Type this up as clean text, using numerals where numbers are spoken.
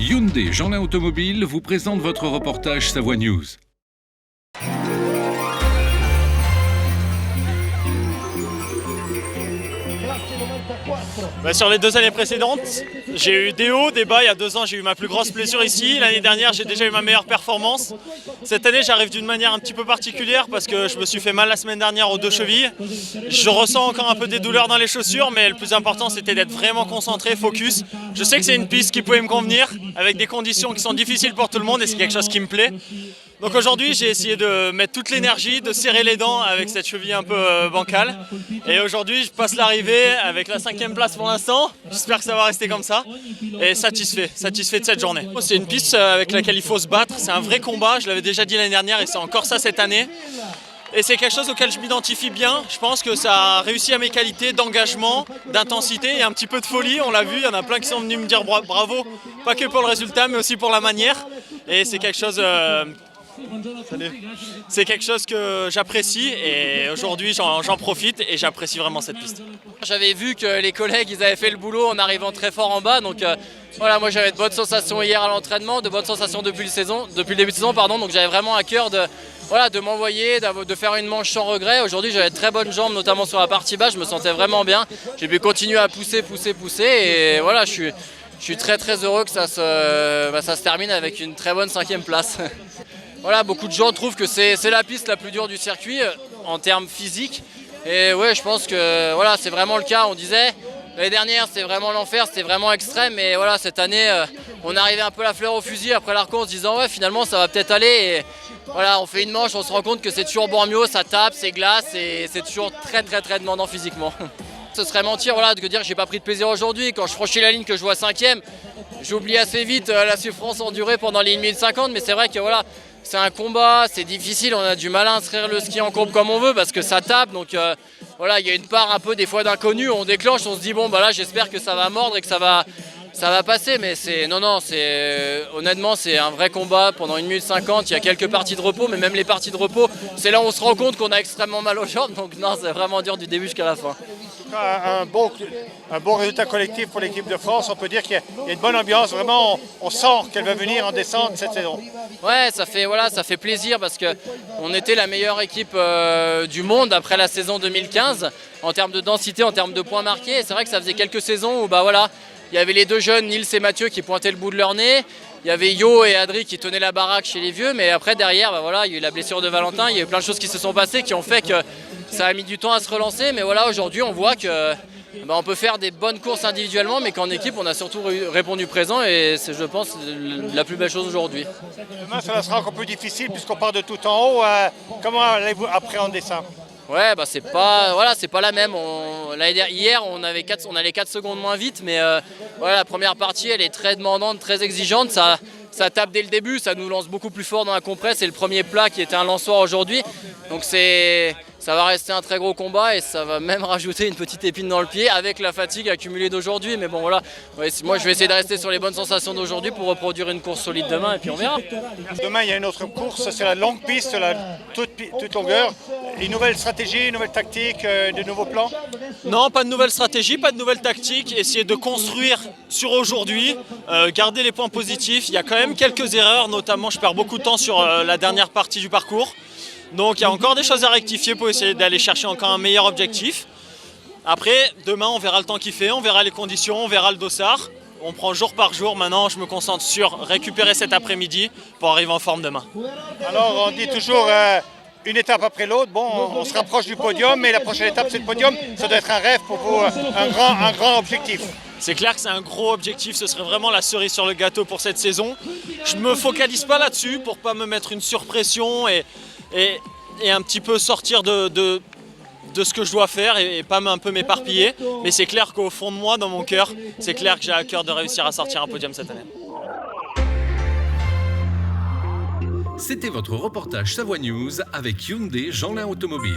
Hyundai Jeanlin Automobile vous présente votre reportage Savoie News. Sur les 2 années précédentes, j'ai eu des hauts, des bas. Il y a 2 ans, j'ai eu ma plus grosse blessure ici. L'année dernière, j'ai déjà eu ma meilleure performance. Cette année, j'arrive d'une manière un petit peu particulière parce que je me suis fait mal la semaine dernière aux 2 chevilles. Je ressens encore un peu des douleurs dans les chaussures, mais le plus important, c'était d'être vraiment concentré, focus. Je sais que c'est une piste qui pouvait me convenir avec des conditions qui sont difficiles pour tout le monde et c'est quelque chose qui me plaît. Donc aujourd'hui, j'ai essayé de mettre toute l'énergie, de serrer les dents avec cette cheville un peu bancale. Et aujourd'hui, je passe l'arrivée avec la 5e place pour l'instant. J'espère que ça va rester comme ça. Et satisfait de cette journée. C'est une piste avec laquelle il faut se battre. C'est un vrai combat. Je l'avais déjà dit l'année dernière et c'est encore ça cette année. Et c'est quelque chose auquel je m'identifie bien. Je pense que ça a réussi à mes qualités d'engagement, d'intensité et un petit peu de folie. On l'a vu, il y en a plein qui sont venus me dire bravo. Pas que pour le résultat, mais aussi pour la manière. Et c'est quelque chose... C'est quelque chose que j'apprécie et aujourd'hui j'en profite et j'apprécie vraiment cette piste. J'avais vu que les collègues ils avaient fait le boulot en arrivant très fort en bas, donc voilà, moi j'avais de bonnes sensations hier à l'entraînement, de bonnes sensations depuis le début de saison, donc j'avais vraiment à cœur de m'envoyer, de faire une manche sans regret. Aujourd'hui j'avais de très bonnes jambes, notamment sur la partie basse, je me sentais vraiment bien. J'ai pu continuer à pousser et voilà, je suis très heureux que ça se termine avec une très bonne 5e place. Voilà, beaucoup de gens trouvent que c'est la piste la plus dure du circuit en termes physiques. Et ouais, je pense que voilà, c'est vraiment le cas. On disait, l'année dernière, c'était vraiment l'enfer, c'était vraiment extrême. Mais voilà, cette année, on arrivait un peu la fleur au fusil après l'arco en se disant, ouais, finalement, ça va peut-être aller. Et voilà, on fait une manche, on se rend compte que c'est toujours bormio, ça tape, c'est glace et c'est toujours très demandant physiquement. Ce serait mentir de dire que j'ai pas pris de plaisir aujourd'hui. Quand je franchis la ligne, que je vois 5e, j'oublie assez vite la souffrance endurée pendant les 1050. Mais c'est vrai que voilà, c'est un combat, c'est difficile, on a du mal à inscrire le ski en courbe comme on veut parce que ça tape. Donc voilà, il y a une part un peu des fois d'inconnu, on déclenche, on se dit bon bah là j'espère que ça va mordre et que ça va passer. Mais honnêtement c'est un vrai combat pendant 1 minute 50, il y a quelques parties de repos, mais même les parties de repos, c'est là où on se rend compte qu'on a extrêmement mal aux jambes. Donc non, c'est vraiment dur du début jusqu'à la fin. Un bon résultat collectif pour l'équipe de France. On peut dire qu'il y a une bonne ambiance. Vraiment, on sent qu'elle va venir en descente cette saison. Ouais, ça fait plaisir parce qu'on était la meilleure équipe du monde après la saison 2015 en termes de densité, en termes de points marqués. Et c'est vrai que ça faisait quelques saisons où il y avait les 2 jeunes, Nils et Mathieu, qui pointaient le bout de leur nez. Il y avait Yo et Adri qui tenaient la baraque chez les vieux. Mais après, derrière, il y a eu la blessure de Valentin. Il y a eu plein de choses qui se sont passées qui ont fait que ça a mis du temps à se relancer. Mais voilà, aujourd'hui, on voit que on peut faire des bonnes courses individuellement, mais qu'en équipe, on a surtout répondu présent. Et c'est, je pense, la plus belle chose aujourd'hui. Demain, ça sera encore plus difficile puisqu'on part de tout en haut. Comment allez-vous appréhender ça? Ouais, c'est pas la même. Hier, on allait 4 secondes moins vite, mais la première partie, elle est très demandante, très exigeante. Ça tape dès le début, ça nous lance beaucoup plus fort dans la compresse. C'est le premier plat qui était un lançoir aujourd'hui. Donc ça va rester un très gros combat et ça va même rajouter une petite épine dans le pied avec la fatigue accumulée d'aujourd'hui. Mais bon voilà, moi je vais essayer de rester sur les bonnes sensations d'aujourd'hui pour reproduire une course solide demain et puis on verra. Demain il y a une autre course, c'est la longue piste, toute longueur. Une nouvelle stratégie, une nouvelle tactique, de nouveaux plans? Non, pas de nouvelle stratégie, pas de nouvelle tactique. Essayer de construire sur aujourd'hui, garder les points positifs. Il y a quand même quelques erreurs, notamment je perds beaucoup de temps sur la dernière partie du parcours. Donc il y a encore des choses à rectifier pour essayer d'aller chercher encore un meilleur objectif. Après, demain on verra le temps qu'il fait, on verra les conditions, on verra le dossard. On prend jour par jour. Maintenant je me concentre sur récupérer cet après-midi pour arriver en forme demain. Alors on dit toujours une étape après l'autre. Bon, on se rapproche du podium, mais la prochaine étape c'est le podium. Ça doit être un rêve pour vous, un grand objectif. C'est clair que c'est un gros objectif, ce serait vraiment la cerise sur le gâteau pour cette saison. Je ne me focalise pas là-dessus pour ne pas me mettre une surpression et un petit peu sortir de ce que je dois faire et pas un peu m'éparpiller. Mais c'est clair qu'au fond de moi, dans mon cœur, c'est clair que j'ai à cœur de réussir à sortir un podium cette année. C'était votre reportage Savoie News avec Hyundai Jeanlin Automobile.